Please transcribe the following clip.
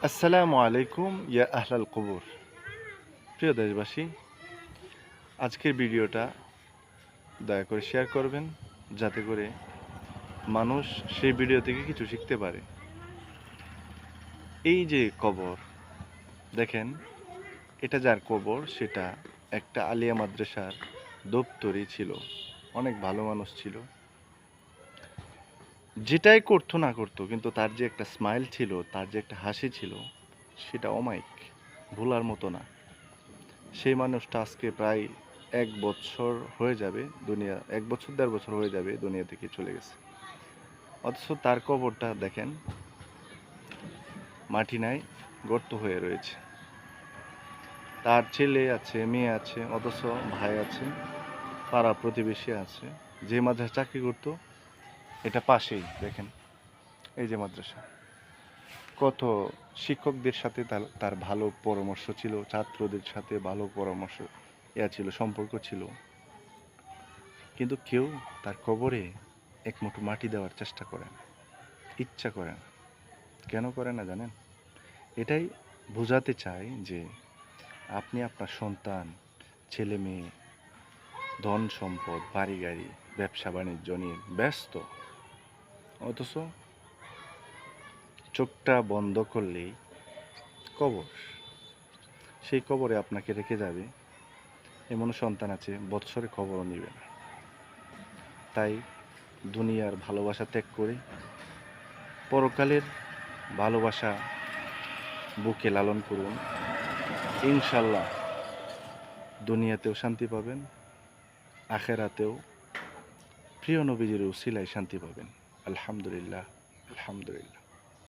আসসালামু আলাইকুম ইয়া আহলাল কবর। প্রিয় দেশবাসী, আজকের ভিডিওটা দয়া করে শেয়ার করবেন যাতে করে মানুষ সেই ভিডিও থেকে কিছু শিখতে পারে। এই যে কবর দেখেন, এটা যার কবর সেটা একটা আলিয়া মাদ্রাসার দপ্তরি ছিল। অনেক ভালো মানুষ ছিল, যেটাই করতো না করতো কিন্তু তার যে একটা স্মাইল ছিল, তার যে একটা হাসি ছিল, সেটা অমায়িক, ভোলার মতো না। সেই মানুষটা আজকে প্রায় 1 বছর হয়ে যাবে, 1 বছর 1.5 বছর হয়ে যাবে দুনিয়া থেকে চলে গেছে। অথচ তার কবরটা দেখেন, মাটি নাই, গর্ত হয়ে রয়েছে। তার ছেলে আছে, মেয়ে আছে, অথচ ভাই আছে, পাড়া প্রতিবেশী আছে। যে মাদ্রাসা চাকরি করতো এটা পাশেই দেখেন, এই যে মাদ্রাসা। কত শিক্ষকদের সাথে তার ভালো পরামর্শ ছিল, ছাত্রদের সাথে ভালো পরামর্শ ছিল, সম্পর্ক ছিল। কিন্তু কেউ তার কবরে এক মুঠো মাটি দেওয়ার চেষ্টা করে না, ইচ্ছা করে না। কেন করে না জানেন? এটাই বোঝাতে চাই যে আপনি আপনার সন্তান, ছেলে মেয়ে, ধন সম্পদ, বাড়ি গাড়ি, ব্যবসা বাণিজ্য নিয়ে ব্যস্ত, অথচ চোখটা বন্ধ করলেই কবর। সেই কবরে আপনাকে রেখে যাবে। এমনও সন্তান আছে বৎসরে খবরও নিবে না। তাই দুনিয়ার ভালোবাসা ত্যাগ করে পরকালের ভালোবাসা বুকে লালন করুন। ইনশাল্লাহ দুনিয়াতেও শান্তি পাবেন, আখেরাতেও প্রিয় নবীজির উসিলায় শান্তি পাবেন। আলহামদুলিল্লাহ, আলহামদুলিল্লাহ।